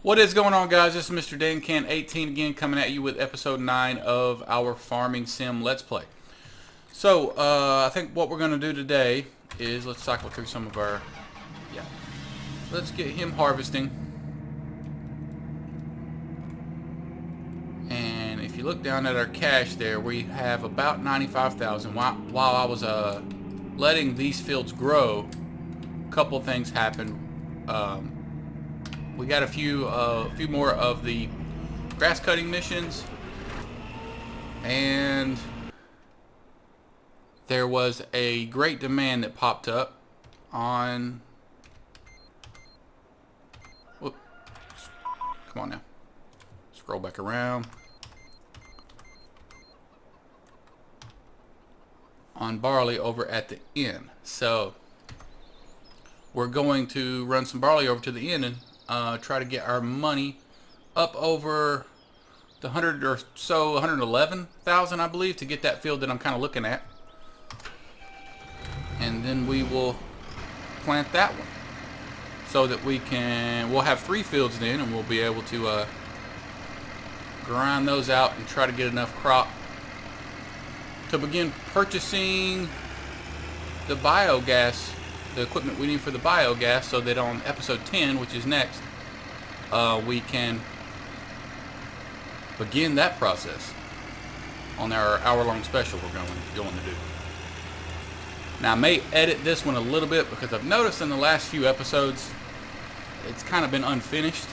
What is going on, guys? This is Mr. DanCan18 again, coming at you with episode 9 of our Farming Sim Let's Play. So, I think what we're going to do today is, let's cycle through some of our, let's get him harvesting. And if you look down at our cash there, we have about 95,000. While I was letting these fields grow, a couple things happened. We got a few more of the grass cutting missions, and there was a great demand that popped up on. Whoop, come on now, scroll back around. On barley over at the inn. So we're going to run some barley over to the inn and try to get our money up over the 100 or so, 111,000, I believe, to get that field that I'm kind of looking at. And then we will plant that one so that we'll have 3 fields then, and we'll be able to grind those out and try to get enough crop to begin purchasing the biogas, the equipment we need for the biogas, so that on episode 10, which is next, we can begin that process on our hour-long special we're going to do. Now, I may edit this one a little bit because I've noticed in the last few episodes it's kind of been unfinished,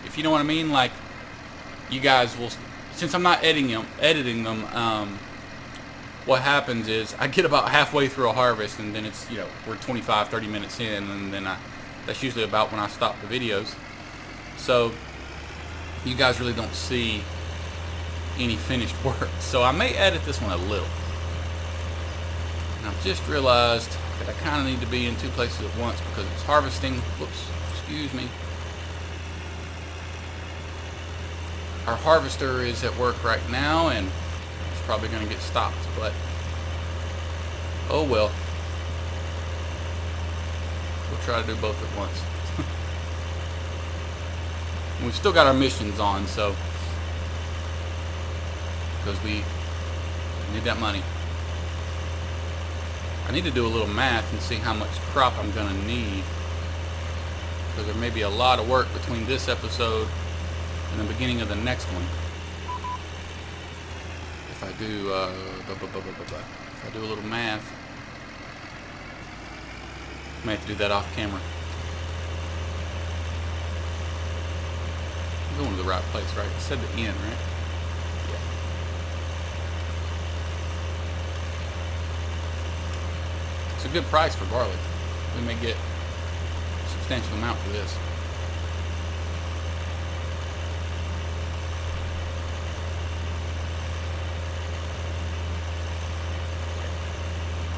if you know what I mean. Like, you guys will, since I'm not editing them, what happens is I get about halfway through a harvest, and then it's, we're 25-30 minutes in, and then that's usually about when I stop the videos. So you guys really don't see any finished work. So I may edit this one a little. And I've just realized that I kind of need to be in 2 places at once because it's harvesting. Whoops, excuse me. Our harvester is at work right now, and it's probably going to get stopped, but oh well. We'll try to do both at once. We've still got our missions on, so because we need that money. I need to do a little math and see how much crop I'm going to need, because there may be a lot of work between this episode and the beginning of the next one. If I do if I do a little math, I may have to do that off camera. I'm going to the right place, right? It said the inn, right? Yeah. It's a good price for barley. We may get a substantial amount for this.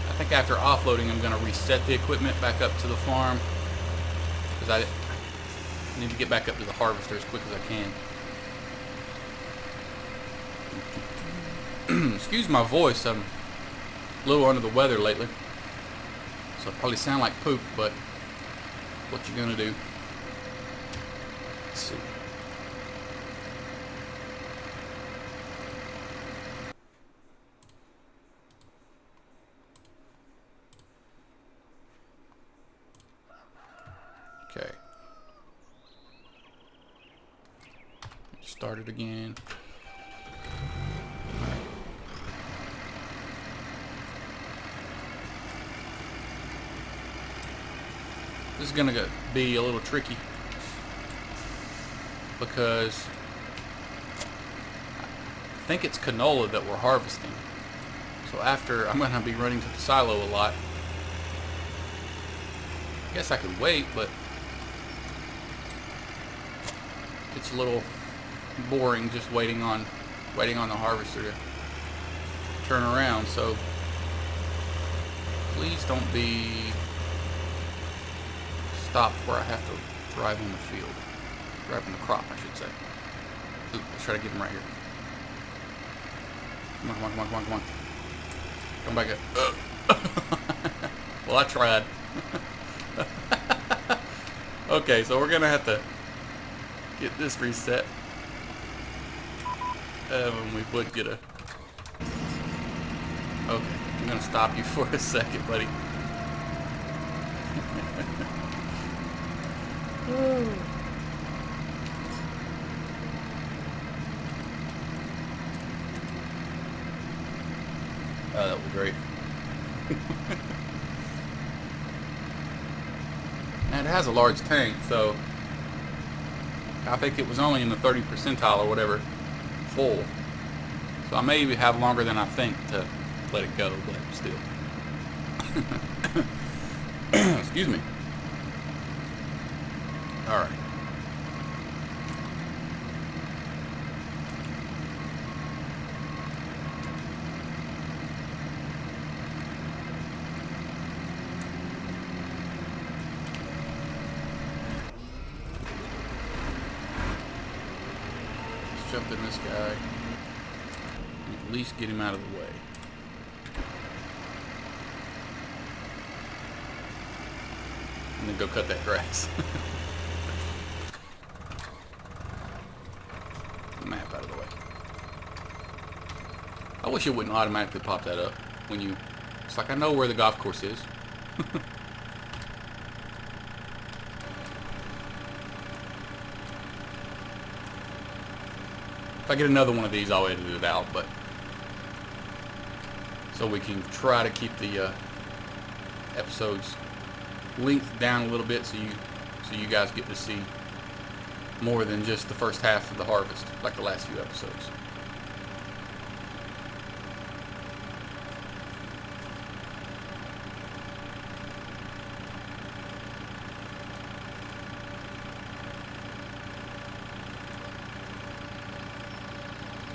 I think after offloading, I'm going to reset the equipment back up to the farm, because I need to get back up to the harvester as quick as I can. Excuse my voice, I'm a little under the weather lately, so I probably sound like poop, but what you gonna do? Let's see. Okay. Start it again. All right. This is gonna be a little tricky because I think it's canola that we're harvesting. So after, I'm gonna be running to the silo a lot. I guess I could wait, but it's a little boring just waiting on the harvester to turn around. So please don't be stopped where I have to drive on the field, drive on the crop, I should say. Ooh, let's try to get him right here. Come on, come on, come on, come on, come on. Come back up. Well, I tried. Okay, so we're gonna have to get this reset. We would get a... Okay, I'm gonna stop you for a second, buddy. Oh, that was great. And it has a large tank, so I think it was only in the 30 percentile or whatever full. So I may even have longer than I think to let it go, but still. Excuse me. All right. Let's jump in this guy. And at least get him out of the way. And then go cut that grass. The map out of the way. I wish it wouldn't automatically pop that up when you... It's like I know where the golf course is. If I get another one of these, I'll edit it out, but... So we can try to keep the episodes length down a little bit so you guys get to see more than just the first half of the harvest, like the last few episodes.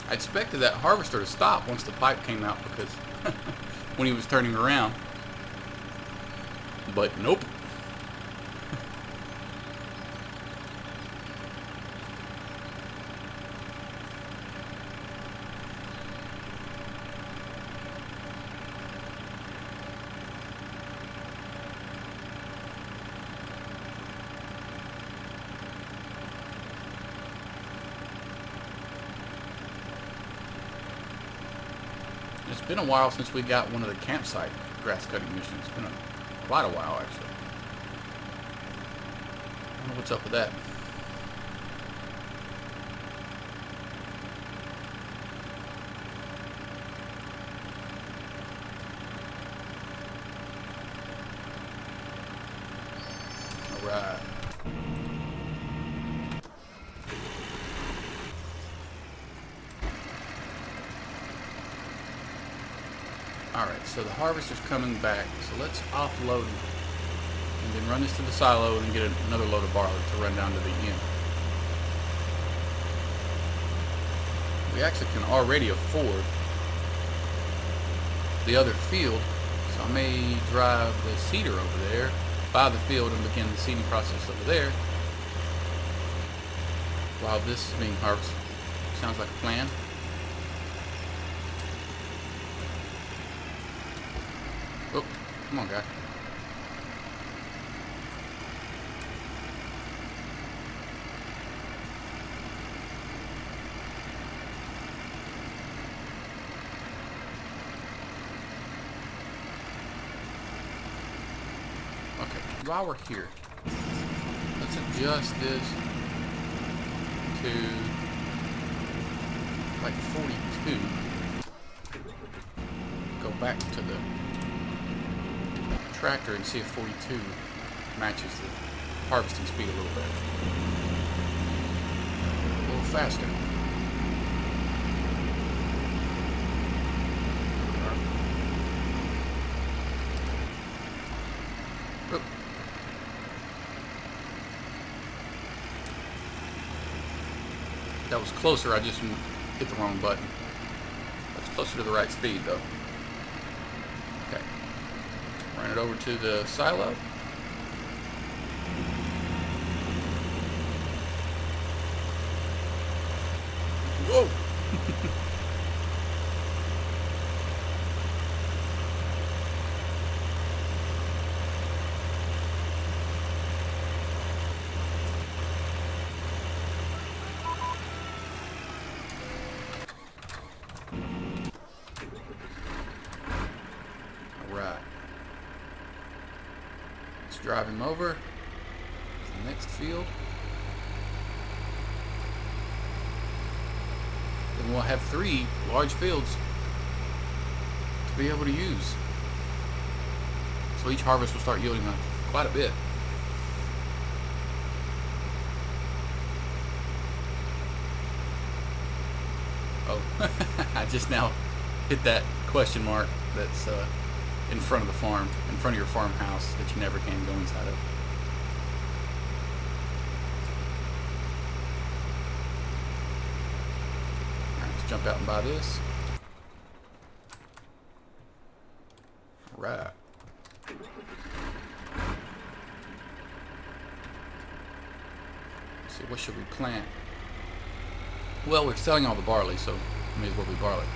I expected that harvester to stop once the pipe came out because when he was turning around. But nope. It's been a while since we got one of the campsite grass cutting missions. It's been quite a while, actually. I don't know what's up with that. All right. Alright, so the harvester's coming back, so let's offload him and then run this to the silo and get another load of barley to run down to the end. We actually can already afford the other field, so I may drive the seeder over there, buy the field and begin the seeding process over there while this is being harvested. Sounds like a plan. Oh, come on, guy. Okay, while we're here, let's adjust this to like 42. Go back to the tractor and see if 42 matches the harvesting speed a little bit. A little faster. Oh. That was closer, I just hit the wrong button. That's closer to the right speed though. Okay. Run it over to the silo. Whoa! Let's drive him over to the next field. Then we'll have 3 large fields to be able to use. So each harvest will start yielding quite a bit. Oh, I just now hit that question mark that's in front of the farm, in front of your farmhouse that you never can go inside of. Alright, let's jump out and buy this. Alright. Let's see, what should we plant? Well, we're selling all the barley, so may as well be barley.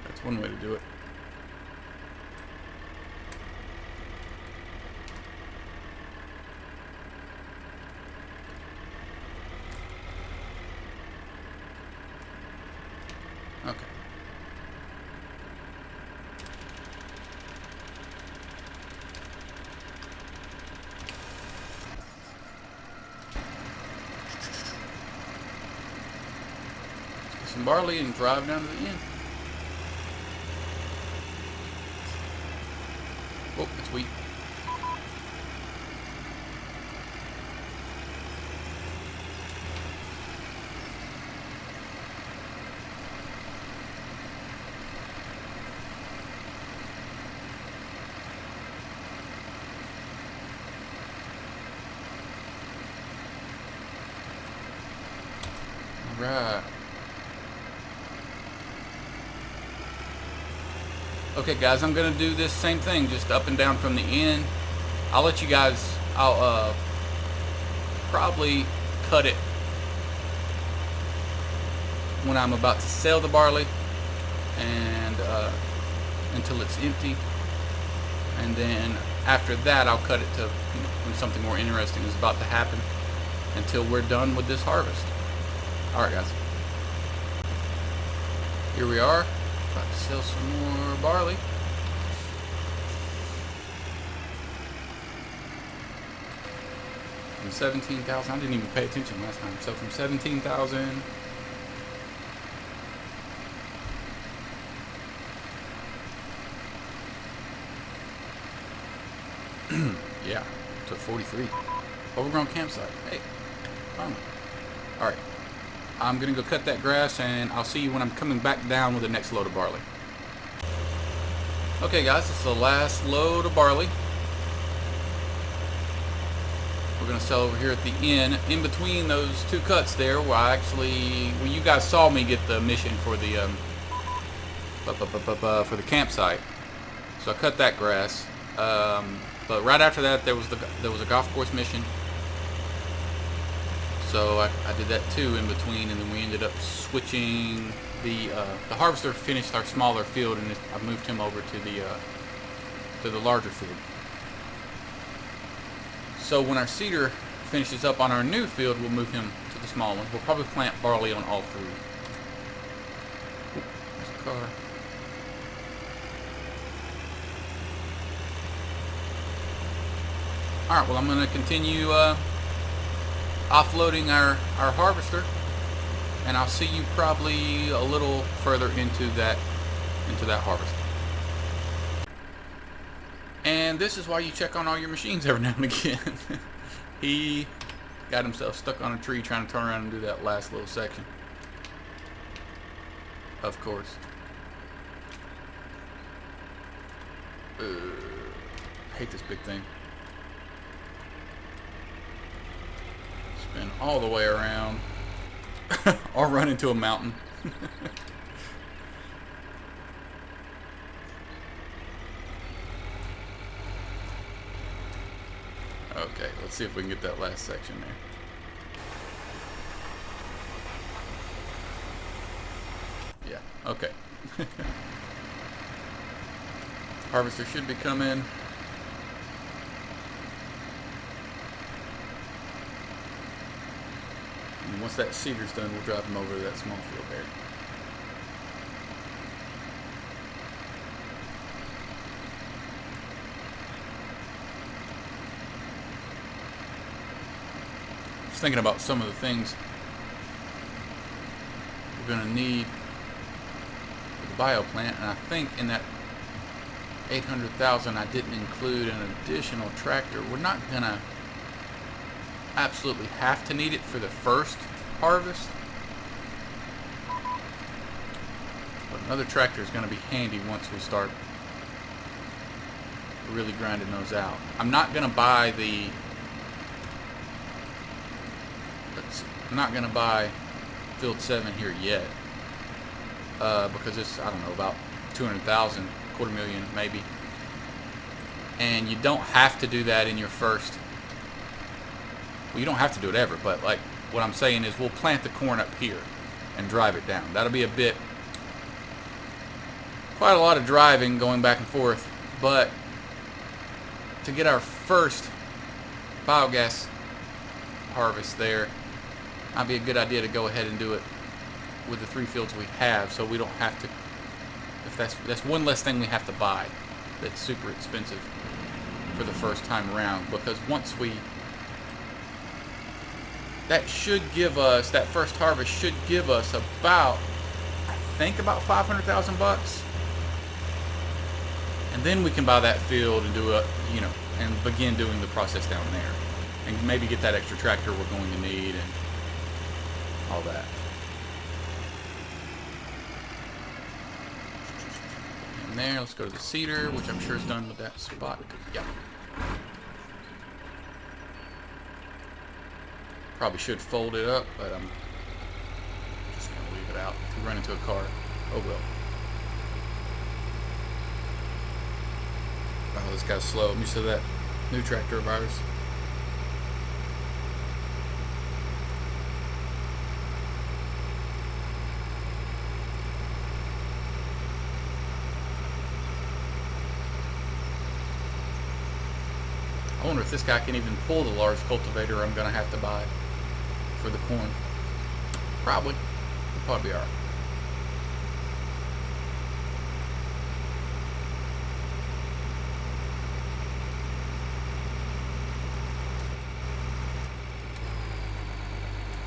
That's one way to do it. Okay. Let's get some barley and drive down to the inn. Oh, it's wheat. Right. Okay, guys, I'm gonna do this same thing, just up and down from the end. I'll let you guys. I'll probably cut it when I'm about to sell the barley, and until it's empty, and then after that I'll cut it to when something more interesting is about to happen, until we're done with this harvest. Alright, guys. Here we are. About to sell some more barley. From 17,000. I didn't even pay attention last time. So from 17,000. Yeah, to 43. Overgrown campsite. Hey, finally. Alright. I'm going to go cut that grass, and I'll see you when I'm coming back down with the next load of barley. Okay, guys, this is the last load of barley. We're going to sell over here at the inn. In between those 2 cuts there, well, you guys saw me get the mission for the campsite. So I cut that grass. But right after that, there was a golf course mission. So I did that too in between, and then we ended up switching the harvester finished our smaller field, and I moved him over to the larger field. So when our seeder finishes up on our new field, we'll move him to the small one. We'll probably plant barley on all 3. Oop, there's a car. All right. Well, I'm going to continue offloading our harvester, and I'll see you probably a little further into that harvest. And this is why you check on all your machines every now and again. He got himself stuck on a tree trying to turn around and do that last little section. Of course. Hate this big thing. Spin all the way around. Or run into a mountain. Okay, let's see if we can get that last section there. Harvester should be coming. And once that seeder's done, we'll drive them over to that small field there. Just thinking about some of the things we're going to need for the bio plant, and I think in that 800,000 I didn't include an additional tractor. We're not going to absolutely have to need it for the first harvest, but another tractor is going to be handy once we start really grinding those out. I'm not going to buy the I'm not going to buy field 7 here yet, because it's, I don't know, about 200,000, $250,000 maybe, and you don't have to do that in your first. Well, you don't have to do it ever, but like what I'm saying is we'll plant the corn up here and drive it down. That'll be quite a lot of driving going back and forth, but to get our first biogas harvest there, might be a good idea to go ahead and do it with the 3 fields we have, so we don't have to, if that's one less thing we have to buy that's super expensive for the first time around, because once that should give us, that first harvest should give us about, I think about $500,000, and then we can buy that field and do it, and begin doing the process down there, and maybe get that extra tractor we're going to need and all that. And there, let's go to the seeder, which I'm sure is done with that spot. Yeah. Probably should fold it up, but I'm just going to leave it out. If we run into a car, oh well. Wow, this guy's slow. I'm used to that new tractor of ours. I wonder if this guy can even pull the large cultivator I'm going to have to buy for the corn. Probably. It'll probably be alright.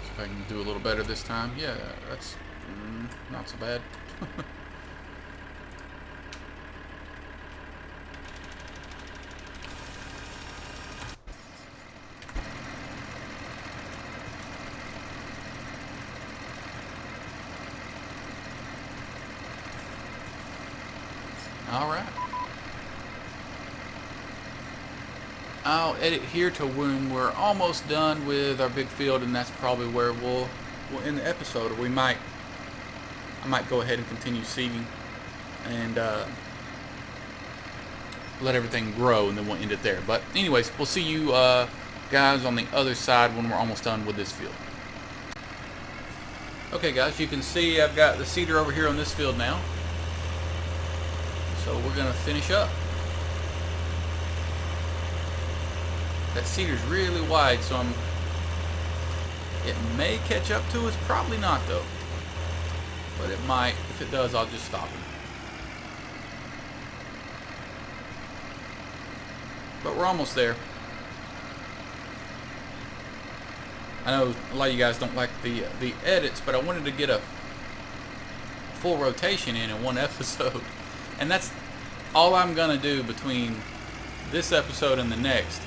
See if I can do a little better this time. Yeah, that's not so bad. Alright. I'll edit here to when we're almost done with our big field, and that's probably where we'll end the episode. Or I might go ahead and continue seeding and let everything grow, and then we'll end it there. But anyways, we'll see you guys on the other side when we're almost done with this field. Okay guys, you can see I've got the seeder over here on this field now. So we're going to finish up. That seeder's really wide, so it may catch up to us. Probably not though. But it might. If it does, I'll just stop it. But we're almost there. I know a lot of you guys don't like the edits, but I wanted to get a full rotation in one episode. And that's all I'm going to do between this episode and the next,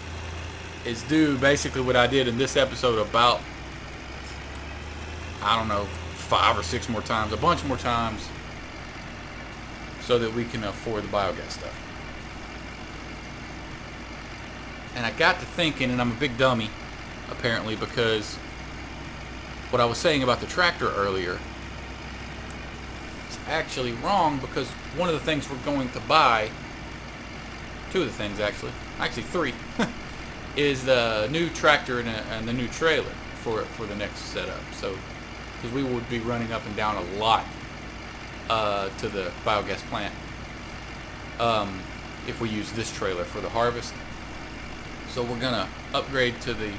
is do basically what I did in this episode about, I don't know, 5 or 6 more times, a bunch more times, so that we can afford the biogas stuff. And I got to thinking, and I'm a big dummy, apparently, because what I was saying about the tractor earlier, actually wrong, because one of the things we're going to buy, 2 of the things actually 3, is the new tractor and the new trailer for the next setup. So, because we would be running up and down a lot to the biogas plant. if we use this trailer for the harvest. So we're gonna upgrade to the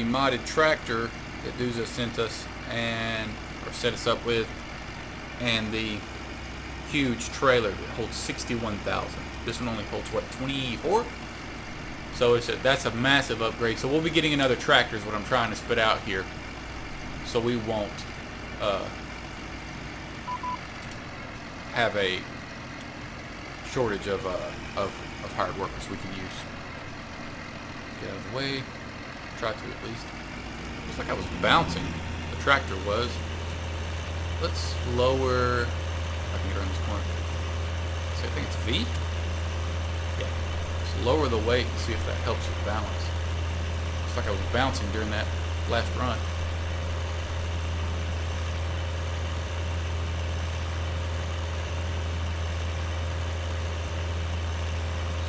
modded tractor that Duza sent us or set us up with, and the huge trailer that holds 61,000. This one only holds what, 24? So that's a massive upgrade. So we'll be getting another tractor is what I'm trying to spit out here. So we won't have a shortage of hired workers we can use. Get out of the way. Try to at least. Looks like I was bouncing. The tractor was. Let's lower. I can get around this corner. See, I think it's V. Yeah. Let's lower the weight and see if that helps with balance. Looks like I was bouncing during that last run.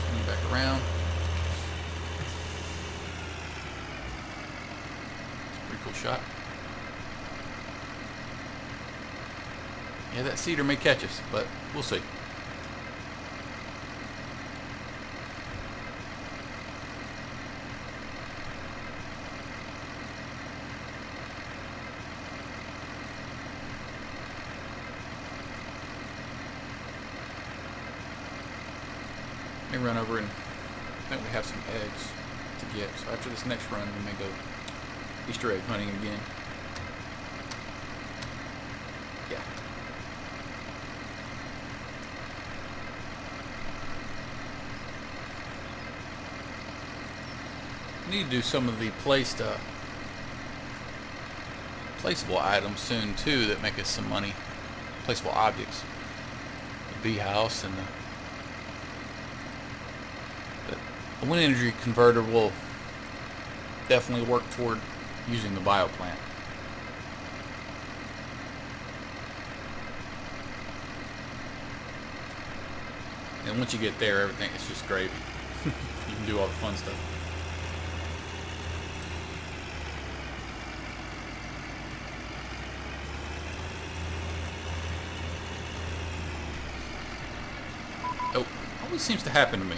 Swing back around. It's a pretty cool shot. Yeah, that cedar may catch us, but we'll see. Let me run over and I think we have some eggs to get. So after this next run, we may go Easter egg hunting again. Yeah. Need to do some of the placeable items soon too that make us some money. Placeable objects. The bee house and the wind energy converter will definitely work toward using the bioplant. And once you get there, everything is just gravy. You can do all the fun stuff. Oh, always seems to happen to me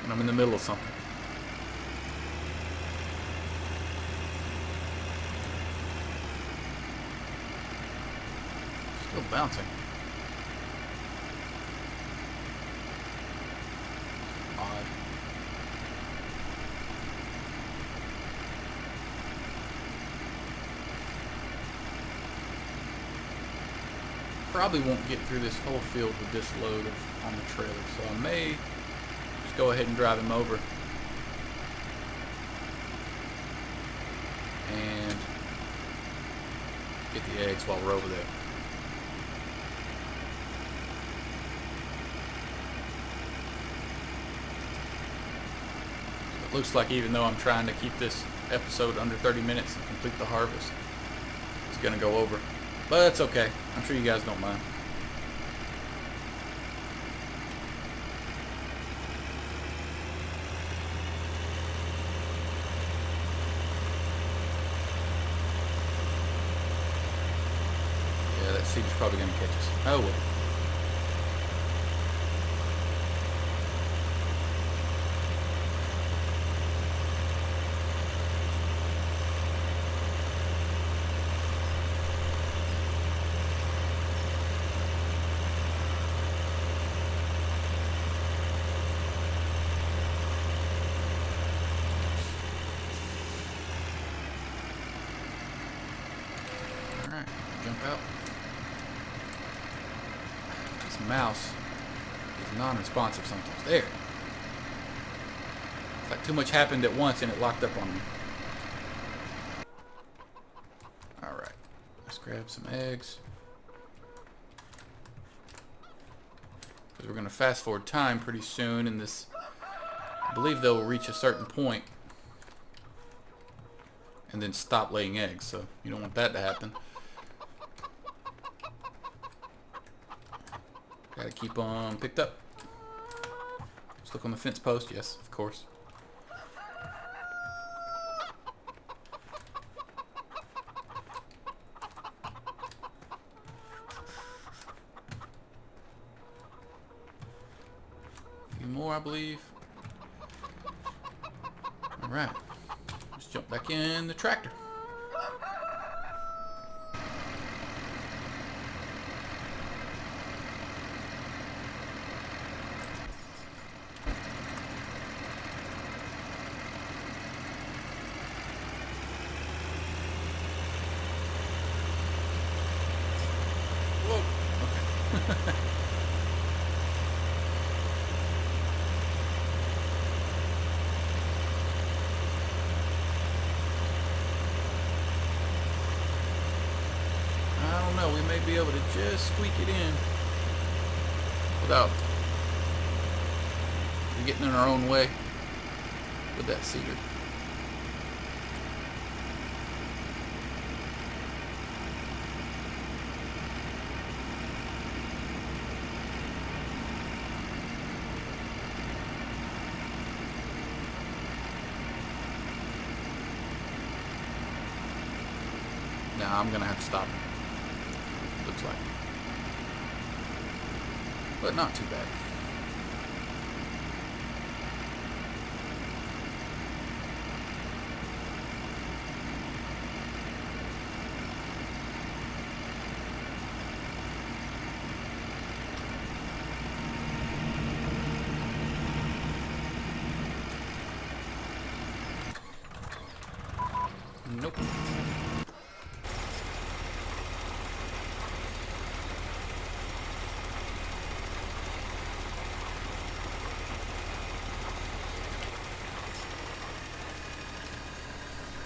when I'm in the middle of something. Still bouncing. Odd. Probably won't get through this whole field with this load on the trailer, so I may just go ahead and drive him over and get the eggs while we're over there. So it looks like even though I'm trying to keep this episode under 30 minutes and complete the harvest, it's gonna go over. But that's okay. I'm sure you guys don't mind. Yeah, that seed is probably going to catch us. Oh well. Alright, jump out. This mouse is non-responsive sometimes. There. It's like too much happened at once and it locked up on me. Alright, let's grab some eggs. Because we're going to fast forward time pretty soon, and this, I believe they'll reach a certain point and then stop laying eggs, so you don't want that to happen. Gotta keep them picked up. Just look on the fence post, yes, of course. few more, I believe. All right. Let's jump back in the tractor. I don't know, we may be able to just squeak it in without getting in our own way with that cedar. Now I'm gonna have to stop it. Looks like. But not too bad. Nope.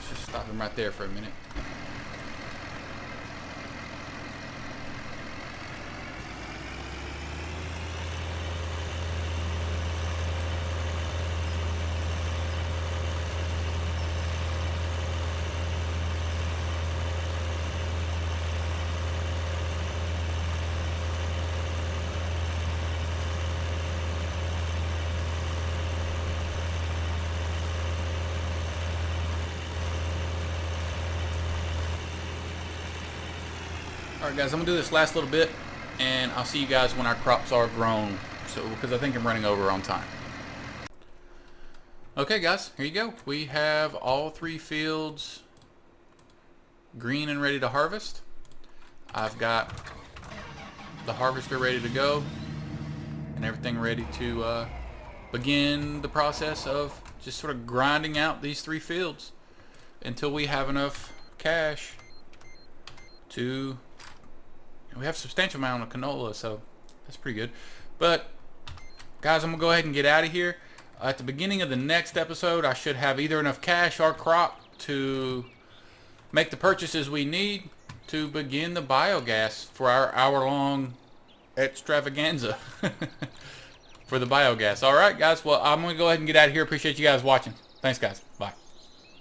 Just stop him right there for a minute. Alright guys, I'm going to do this last little bit, and I'll see you guys when our crops are grown, so because I think I'm running over on time. Okay guys, here you go. We have all 3 fields green and ready to harvest. I've got the harvester ready to go, and everything ready to begin the process of just sort of grinding out these 3 fields until we have enough cash to... We have a substantial amount of canola, so that's pretty good. But guys, I'm gonna go ahead and get out of here. At the beginning of the next episode, I should have either enough cash or crop to make the purchases we need to begin the biogas for our hour-long extravaganza for the biogas. All right, guys. Well, I'm gonna go ahead and get out of here. Appreciate you guys watching. Thanks, guys. Bye.